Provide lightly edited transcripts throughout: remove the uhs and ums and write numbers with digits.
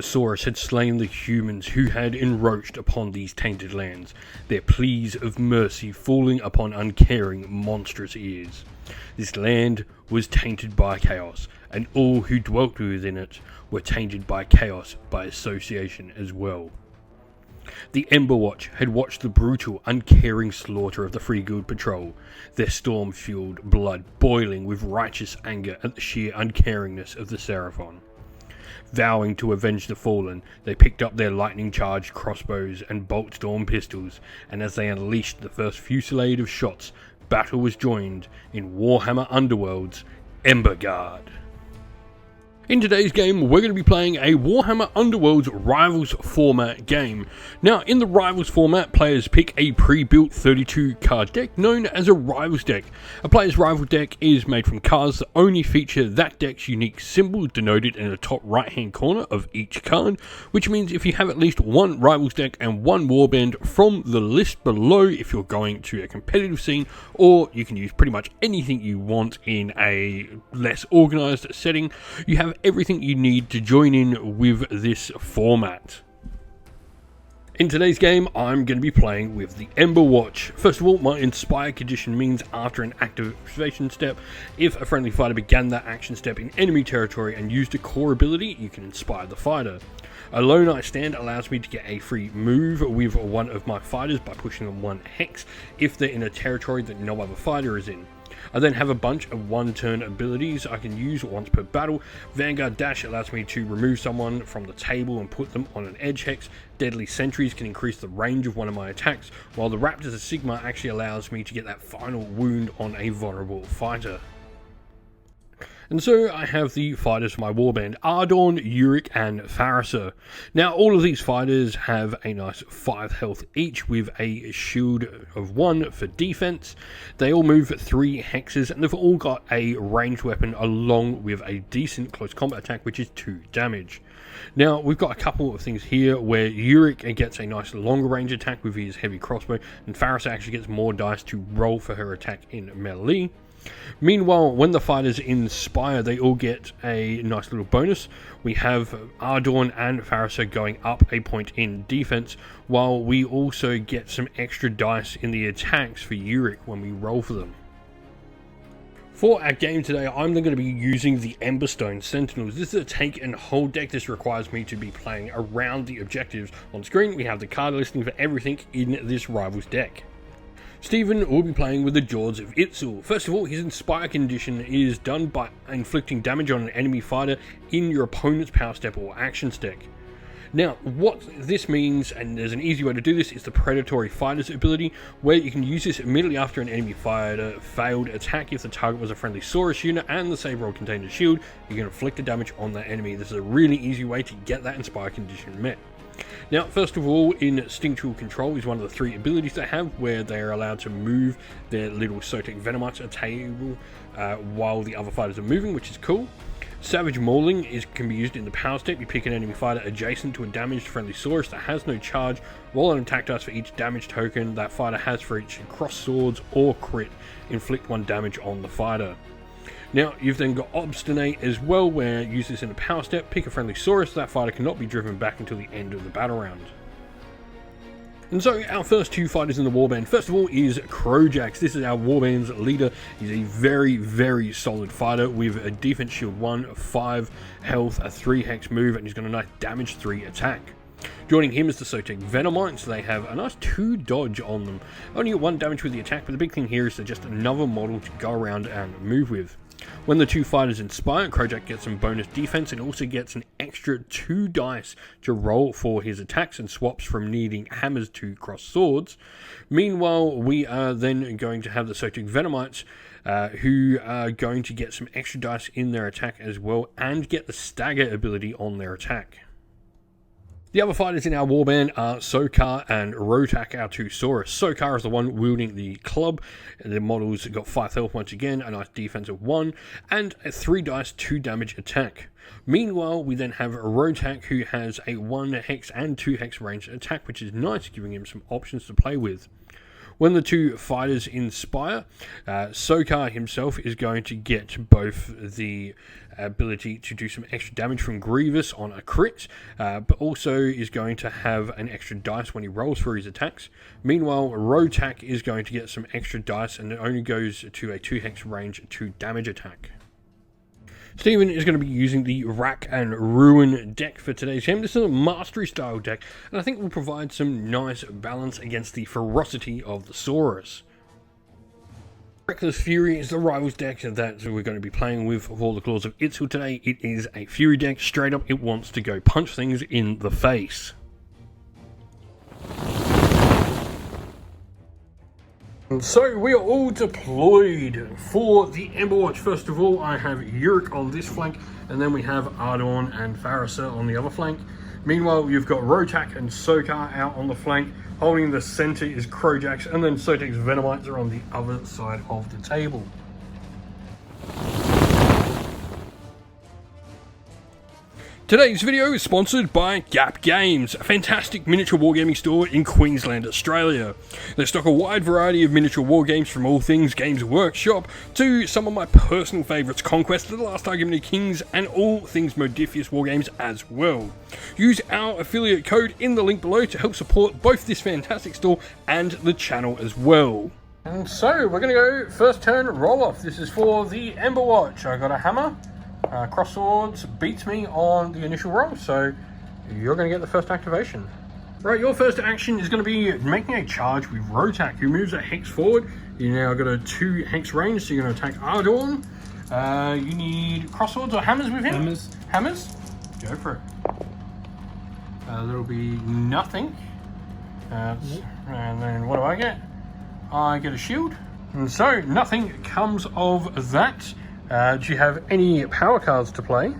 the Saurus had slain the humans who had encroached upon these tainted lands, their pleas of mercy falling upon uncaring, monstrous ears. This land was tainted by chaos, and all who dwelt within it were tainted by chaos by association as well. The Emberwatch had watched the brutal, uncaring slaughter of the Free Guild patrol, their storm-fueled blood boiling with righteous anger at the sheer uncaringness of the Seraphon. Vowing to avenge the fallen, they picked up their lightning-charged crossbows and bolt-storm pistols, and as they unleashed the first fusillade of shots, battle was joined in Warhammer Underworlds' Emberguard. In today's game, we're going to be playing a Warhammer Underworlds Rivals format game. Now, in the Rivals format, players pick a pre-built 32 card deck known as a Rivals deck. A player's Rival deck is made from cards that only feature that deck's unique symbol denoted in the top right-hand corner of each card, which means if you have at least one Rivals deck and one warband from the list below if you're going to a competitive scene, or you can use pretty much anything you want in a less organised setting, you have everything you need to join in with this format. In today's game, I'm going to be playing with the Emberwatch. First of all, my Inspire condition means after an activation step, if a friendly fighter began that action step in enemy territory and used a core ability, you can inspire the fighter. A Low Night Stand allows me to get a free move with one of my fighters by pushing them one hex if they're in a territory that no other fighter is in. I then have a bunch of one-turn abilities I can use once per battle. Vanguard Dash allows me to remove someone from the table and put them on an edge hex. Deadly Sentries can increase the range of one of my attacks, while the Raptors of Sigma actually allows me to get that final wound on a vulnerable fighter. And so I have the fighters for my warband, Ardorn, Uric and Farisa. Now all of these fighters have a nice 5 health each with a shield of 1 for defense. They all move 3 hexes and they've all got a ranged weapon along with a decent close combat attack which is 2 damage. Now we've got a couple of things here where Uric gets a nice longer range attack with his heavy crossbow and Farisa actually gets more dice to roll for her attack in melee. Meanwhile, when the fighters inspire, they all get a nice little bonus. We have Ardorn and Farisa going up a point in defense, while we also get some extra dice in the attacks for Uric when we roll for them. For our game today, I'm going to be using the Emberstone Sentinels. This is a take and hold deck. This requires me to be playing around the objectives. On screen, we have the card listing for everything in this Rivals deck. Stephen will be playing with the Jaws of Itzl. First of all, his Inspire condition is done by inflicting damage on an enemy fighter in your opponent's power step or action stack. Now, what this means, and there's an easy way to do this, is the Predatory Fighter's ability, where you can use this immediately after an enemy fighter failed attack. If the target was a friendly Saurus unit and the save roll contained a shield, you can inflict the damage on that enemy. This is a really easy way to get that Inspire condition met. Now, first of all, Instinctual Control is one of the 3 abilities they have where they are allowed to move their little Sotic Venomites at a table while the other fighters are moving, which is cool. Savage Mauling can be used in the power step. You pick an enemy fighter adjacent to a damaged friendly Saurus that has no charge, roll an attack dice for each damage token that fighter has for each cross swords or crit. Inflict 1 damage on the fighter. Now, you've then got Obstinate as well, where use this in a power step, pick a friendly Saurus, that fighter cannot be driven back until the end of the battle round. And so, our first 2 fighters in the warband, first of all, is Crojax. This is our warband's leader. He's a very, very solid fighter with a defense shield 1, 5 health, a 3 hex move, and he's got a nice damage 3 attack. Joining him is the Sotic Venomites. They have a nice 2 dodge on them. Only 1 damage with the attack, but the big thing here is they're just another model to go around and move with. When the 2 fighters inspire, Crojax gets some bonus defense and also gets an extra 2 dice to roll for his attacks and swaps from needing hammers to cross swords. Meanwhile, we are then going to have the Sotic Venomites who are going to get some extra dice in their attack as well and get the stagger ability on their attack. The other fighters in our warband are Sokar and Rotak, our 2 Saurus. Sokar is the one wielding the club. The model's got 5 health once again, a nice defense of 1, and a 3 dice 2 damage attack. Meanwhile, we then have Rotak, who has a 1 hex and 2 hex ranged attack, which is nice, giving him some options to play with. When the 2 fighters inspire, Sokar himself is going to get both the ability to do some extra damage from Grievous on a crit, but also is going to have an extra dice when he rolls for his attacks. Meanwhile, Rotac is going to get some extra dice, and it only goes to a 2 hex range to damage attack. Steven is going to be using the Rack and Ruin deck for today's game. This is a Mastery style deck, and I think will provide some nice balance against the ferocity of the Saurus. Reckless Fury is the Rivals deck that we're going to be playing with for all the Claws of Itzl today. It is a Fury deck. Straight up, it wants to go punch things in the face. So we are all deployed for the Emberwatch. First of all, I have Yurik on this flank, and then we have Ardorn and Farisa on the other flank. Meanwhile, you've got Rotac and Sokar out on the flank. Holding the center is Krojax, and then Sotek's Venomites are on the other side of the table. Today's video is sponsored by Gap Games, a fantastic miniature wargaming store in Queensland, Australia. They stock a wide variety of miniature wargames from all things Games Workshop to some of my personal favourites, Conquest, The Last Argument of Kings, and all things Modifius wargames as well. Use our affiliate code in the link below to help support both this fantastic store and the channel as well. And so we're going to go first turn roll off. This is for the Emberwatch. I got a hammer. Cross Swords beats me on the initial roll, so you're going to get the first activation. Right, your first action is going to be making a charge with Rotac, who moves a hex forward. You now got a 2 hex range, so you're going to attack Ardorn. You need Cross Swords or hammers with him? Hammers. Hammers? Go for it. There'll be nothing. And then what do I get? I get a shield. And so nothing comes of that. Do you have any power cards to play?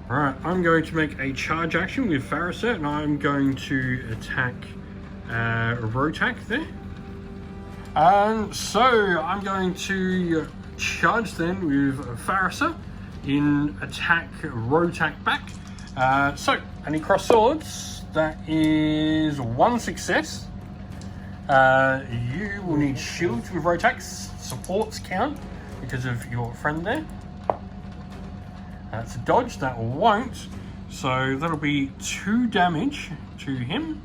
Alright, I'm going to make a charge action with Farisa, and I'm going to attack Rotac there. So I'm going to charge then with Farisa in attack Rotac back. So, any cross swords? That is 1 success. You will need shields with Rotac's supports count because of your friend there. That's a dodge, that won't. So that'll be 2 damage to him.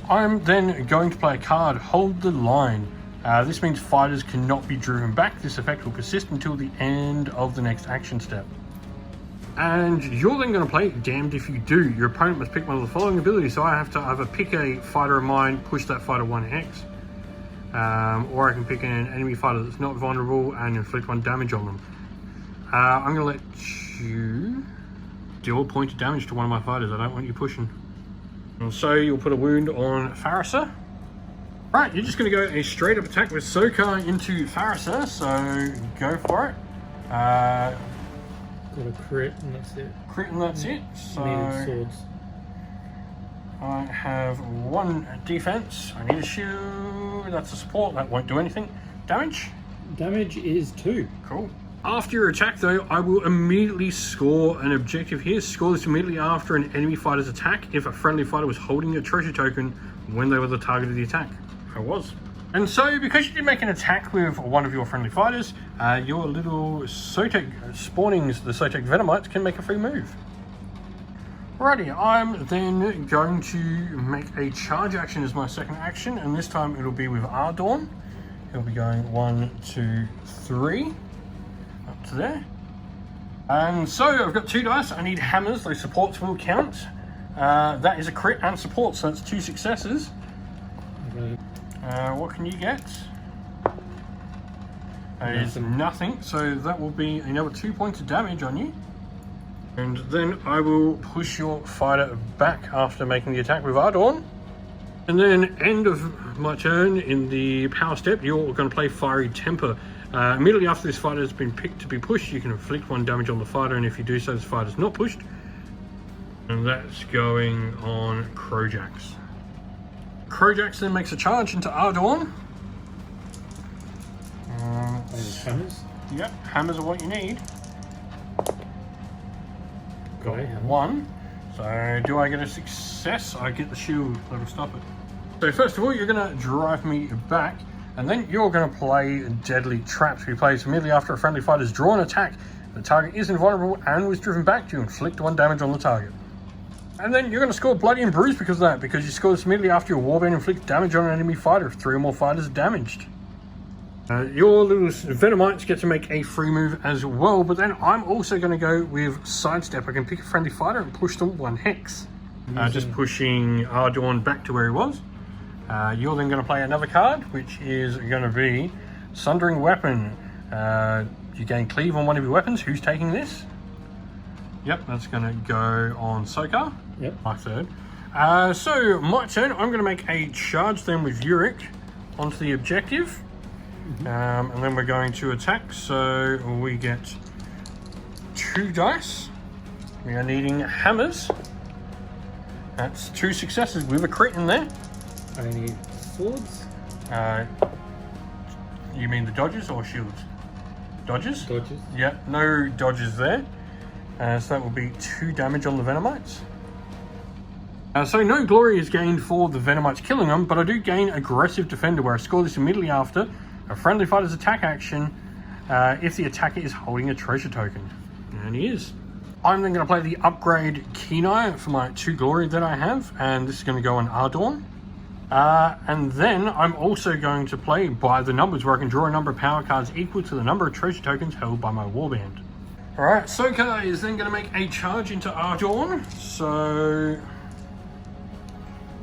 I'm then going to play a card, Hold the Line. This means fighters cannot be driven back. This effect will persist until the end of the next action step. And you're then going to play Damned If You Do. Your opponent must pick one of the following abilities. So I have to either pick a fighter of mine, push that fighter 1 hex. Or I can pick an enemy fighter that's not vulnerable and inflict 1 damage on them. I'm going to let you deal a point of damage to one of my fighters. I don't want you pushing. And so you'll put a wound on Farisa. Right, you're just going to go a straight up attack with Sokar into Farisa, so go for it. Got a crit and that's it. Crit and that's it. So needed swords. I have 1 defense. I need a shield. That's a support. That won't do anything. Damage? Damage is 2. Cool. After your attack, though, I will immediately score an objective here. Score this immediately after an enemy fighter's attack if a friendly fighter was holding a treasure token when they were the target of the attack. I was. And so, because you did make an attack with one of your friendly fighters, your little Sotek spawnings, the Sotek Venomites, can make a free move. Alrighty, I'm then going to make a charge action as my second action, and this time it'll be with Ardorn. He'll be going 1, 2, 3, up to there. And so I've got 2 dice. I need hammers, those supports will count. That is a crit and support, so that's 2 successes. What can you get? That is nothing, so that will be another 2 points of damage on you. And then I will push your fighter back after making the attack with Ardorn. And then end of my turn in the power step, you're going to play Fiery Temper. Immediately after this fighter has been picked to be pushed, you can inflict 1 damage on the fighter, and if you do so, this fighter is not pushed. And that's going on Krojax. Krojax then makes a charge into Ardorn. Hammers? Yep, hammers are what you need. Got Okay, 1. So do I get a success? I get the shield, that'll stop it. So first of all, you're going to drive me back, and then you're going to play Deadly Traps. We play immediately after a friendly fighter's drawn attack. The target is invulnerable and was driven back to inflict 1 damage on the target. And then you're going to score bloody and bruised because of that, because you score this immediately after your warband inflicts damage on an enemy fighter if 3 or more fighters are damaged. Your little Venomites get to make a free move as well, but then I'm also going to go with Sidestep. I can pick a friendly fighter and push them 1 hex. Just pushing Ardorn back to where he was. You're then going to play another card, which is going to be Sundering Weapon. You gain cleave on one of your weapons. Who's taking this? Yep, that's going to go on Sokar. Yep. My third. So, my turn. I'm going to make a charge then with Uric onto the objective. And then we're going to attack. So, we get 2 dice. We are needing hammers. That's 2 successes with a crit in there. I need swords. You mean the dodges or shields? Dodges? Dodges. Yeah, no dodges there. So that will be 2 damage on the Venomites. So no glory is gained for the Venomites killing them, but I do gain Aggressive Defender, where I score this immediately after a friendly fighter's attack action if the attacker is holding a treasure token. And he is. I'm then going to play the upgrade Kenai for my 2 glory that I have, and this is going to go on Ardorn. And then I'm also going to play by the numbers, where I can draw a number of power cards equal to the number of treasure tokens held by my warband. Alright, Sokar is then going to make a charge into Ardorn. So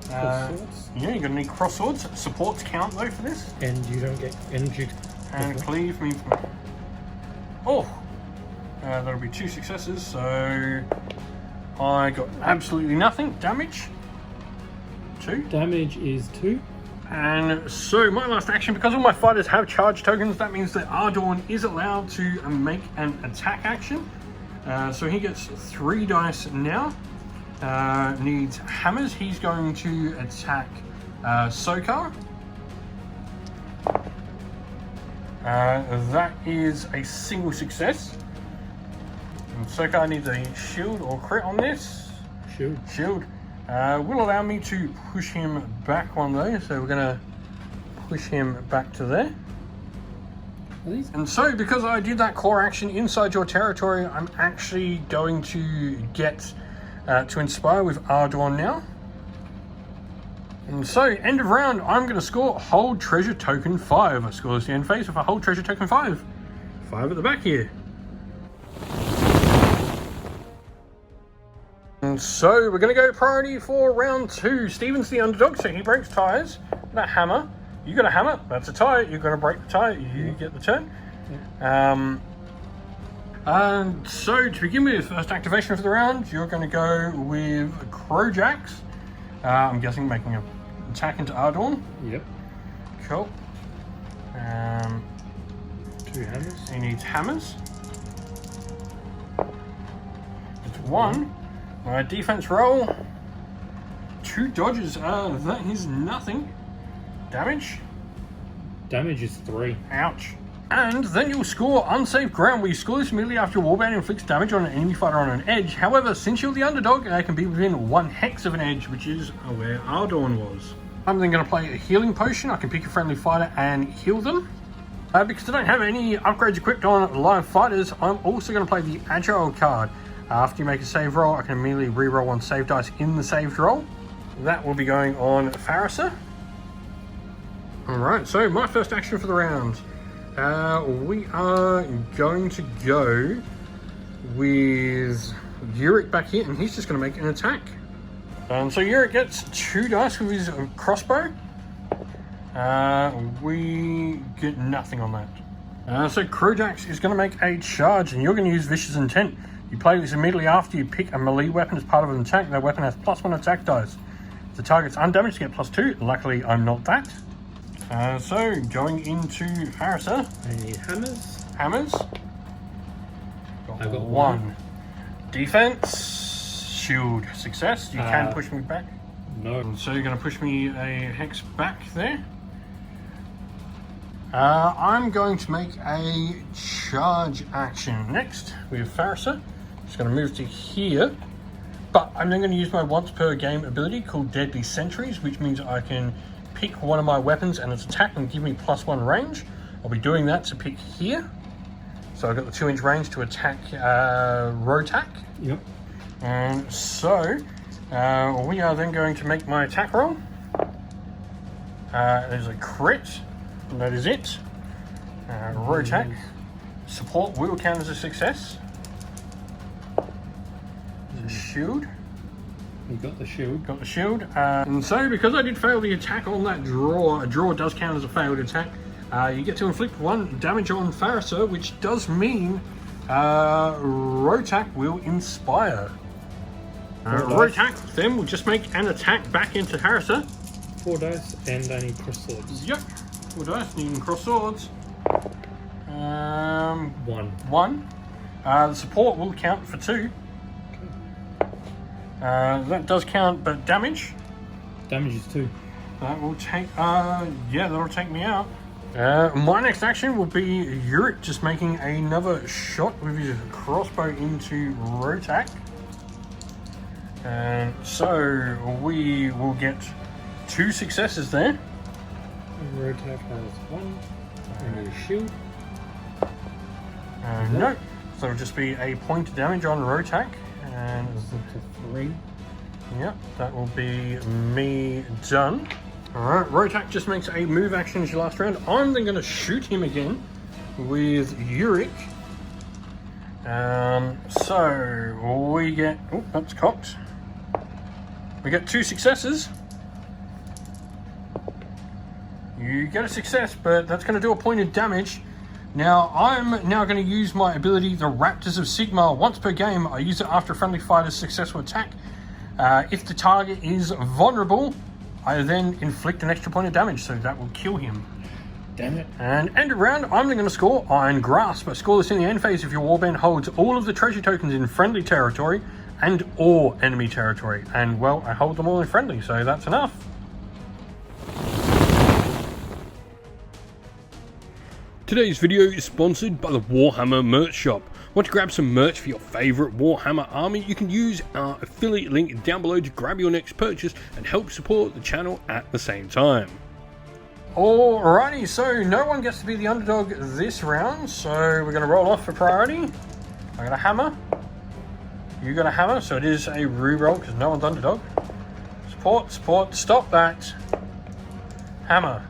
yeah, you're going to need cross swords. Supports count though for this. And you don't get energy. And cleave means... Oh! That'll be 2 successes, so I got absolutely nothing. Damage? 2. Damage is 2. And so my last action, because all my fighters have charge tokens, that means that Ardorn is allowed to make an attack action. So he gets 3 dice now. Needs hammers. He's going to attack Sokar. That is a single success. And Sokar needs a shield or crit on this. Shield. Will allow me to push him back 1 though, so we're going to push him back to there. And so, because I did that core action inside your territory, I'm actually going to get to inspire with Ardorn now. And so, end of round, I'm going to score Hold Treasure Token 5. I score this the end phase with a Hold Treasure Token 5. 5 at the back here. And so, we're going to go priority for round 2. Steven's the underdog, so he breaks tires. That hammer. You got a hammer, that's a tire. You're going to break the tire, you get the turn. And so, to begin with, first activation for the round, you're going to go with Crowjax. I'm guessing making an attack into Ardorn. Yep. Cool. 2 hammers. He needs hammers. It's 1. My defense roll. 2 dodges. That is nothing. Damage? Damage is 3. Ouch. And then you'll score Unsafe Ground, where you score this immediately after your warband inflicts damage on an enemy fighter on an edge. However, since you're the underdog, they can be within 1 hex of an edge, which is where Ardorn was. I'm then going to play a healing potion. I can pick a friendly fighter and heal them. Because I don't have any upgrades equipped on live fighters, I'm also going to play the Agile card. After you make a save roll, I can immediately reroll 1 save dice in the saved roll. That will be going on Farriser. Alright, so my first action for the round. We are going to go with Uric back here, and he's just going to make an attack. So Uric gets 2 dice with his crossbow. We get nothing on that. So Crowjax is going to make a charge, and you're going to use Vicious Intent. You play this immediately after you pick a melee weapon as part of an attack. That weapon has +1 attack dice. If the target's undamaged, you get +2. Luckily, I'm not that. So, going into Farriser. I need hammers. Hammers. I've got 1. Defense. Shield. Success. You can push me back. No. And so you're going to push me a hex back there. I'm going to make a charge action next with Farriser. Just going to move to here. But I'm then going to use my once per game ability called Deadly Sentries, which means I can pick one of my weapons and its attack and give me +1 range. I'll be doing that to pick here. So I've got the 2-inch range to attack Rotak. Yep. And so we are then going to make my attack roll. There's a crit, and that is it. Rotak. Support will count as a success. There's a shield. You got the shield. Got the shield. And so because I did fail the attack on that draw, a draw does count as a failed attack. You get to inflict 1 damage on Farriser, which does mean Rotak will inspire. Rotak then will just make an attack back into Farriser. 4 dice, and I need cross swords. Yep, 4 dice, needing cross swords. 1. The support will count for 2. That does count, but damage. Damage is 2. That will take, yeah, that'll take me out. My next action will be Yurik just making another shot with his crossbow into Rotak. And so we will get 2 successes there. Rotak has 1. I need a shield. No, so it'll just be a point of damage on Rotak. And to 3. Yep, that will be me done. Alright, Rotak just makes a move action as your last round. I'm then going to shoot him again with Yurik. So we get... Oh, that's cocked. We get 2 successes. You get a success, but that's going to do a point of damage. Now, I'm now going to use my ability, the Raptors of Sigmar. Once per game, I use it after a friendly fighter's successful attack. If the target is vulnerable, I then inflict an extra point of damage, so that will kill him. Damn it. And end of round, I'm then going to score Iron Grasp. I score this in the end phase if your warband holds all of the treasure tokens in friendly territory and or enemy territory. And, well, I hold them all in friendly, so that's enough. Today's video is sponsored by the Warhammer merch shop. Want to grab some merch for your favourite Warhammer army? You can use our affiliate link down below to grab your next purchase and help support the channel at the same time. Alrighty, so no one gets to be the underdog this round, so we're going to roll off for priority. I got a hammer. You got a hammer, so it is a re-roll because no one's underdog. Support, stop that. Hammer.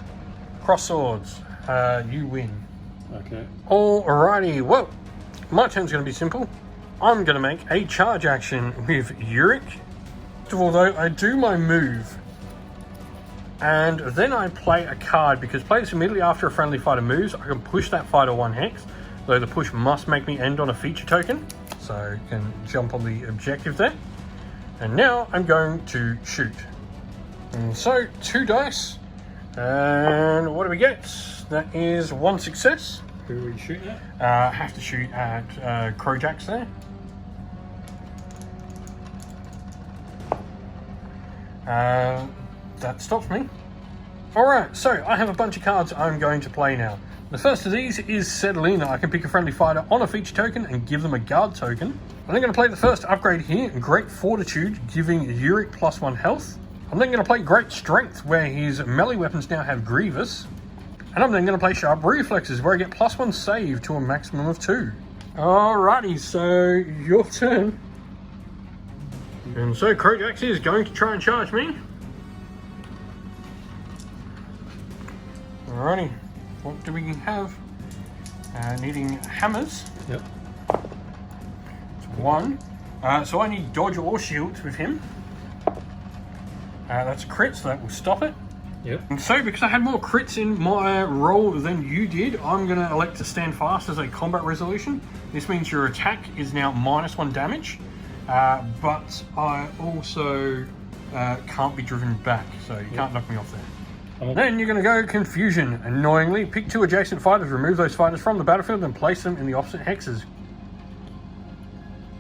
Cross swords. You win. Okay. Alrighty, well, my turn's going to be simple. I'm going to make a charge action with Yurik. First of all, though, I do my move. And then I play a card, because play this immediately after a friendly fighter moves. I can push that fighter 1 hex, though the push must make me end on a feature token. So I can jump on the objective there. And now I'm going to shoot. And so, 2 dice. And what do we get? That is 1 success. Who are we shooting at? I have to shoot at Crowjacks there. That stops me. Alright, so I have a bunch of cards I'm going to play now. The first of these is Settlina. I can pick a friendly fighter on a feature token and give them a guard token. I'm then going to play the first upgrade here, Great Fortitude, giving Yurik +1 health. I'm then going to play Great Strength, where his melee weapons now have Grievous. And I'm then going to play Sharp Reflexes, where I get +1 save to a maximum of 2. Alrighty, so your turn. And so Crowjax is going to try and charge me. Alrighty, what do we have? Needing hammers. Yep. It's 1. So I need dodge or shield with him. That's a crit, so that will stop it. Yep. And so, because I had more crits in my roll than you did, I'm going to elect to stand fast as a combat resolution. This means your attack is now -1 damage, but I also can't be driven back, so you can't knock me off there. Then you're going to go Confusion. Annoyingly, pick 2 adjacent fighters, remove those fighters from the battlefield, and place them in the opposite hexes.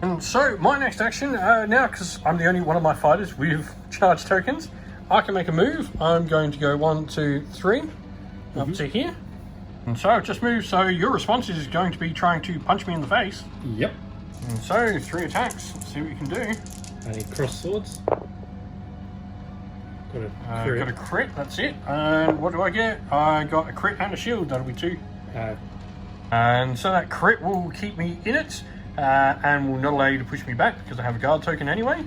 And so, my next action, now because I'm the only one of my fighters with charge tokens, I can make a move. I'm going to go 1, 2, 3, up to here. And so I've just moved, so your response is going to be trying to punch me in the face. Yep. And so, 3 attacks. Let's see what you can do. I need cross swords. Got a crit, that's it. And what do I get? I got a crit and a shield, that'll be 2. And so that crit will keep me in it, and will not allow you to push me back because I have a guard token anyway.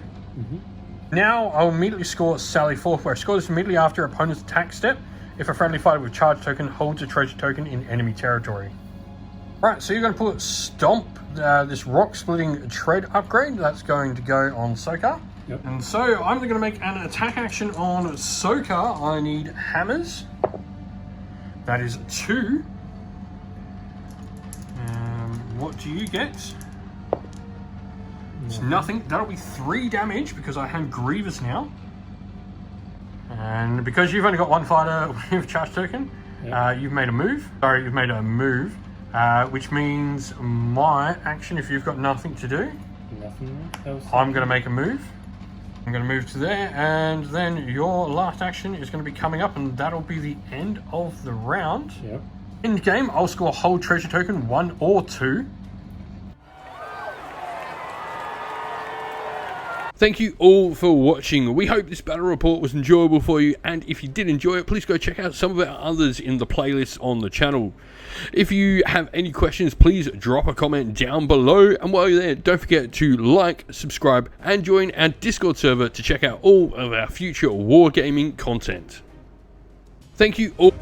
Now I'll immediately score Sally Forth, where I score this immediately after opponent's attack step. If a friendly fighter with charge token holds a treasure token in enemy territory. Right, so you're going to put Stomp, this rock splitting tread upgrade. That's going to go on Sokar. Yep. And so I'm going to make an attack action on Sokar. I need hammers. That is 2. What do you get? It's nothing. That'll be 3 damage because I have Grievous now. And because you've only got 1 fighter with charge token, you've made a move. Sorry, you've made a move. Which means my action, if you've got nothing to do, I'm going to make a move. I'm going to move to there, and then your last action is going to be coming up, and that'll be the end of the round. Yep. In game, I'll score hold treasure token 1 or 2. Thank you all for watching. We hope this battle report was enjoyable for you, and if you did enjoy it, please go check out some of our others in the playlist on the channel. If you have any questions, please drop a comment down below, and while you're there, don't forget to like, subscribe, and join our Discord server to check out all of our future wargaming content. Thank you all.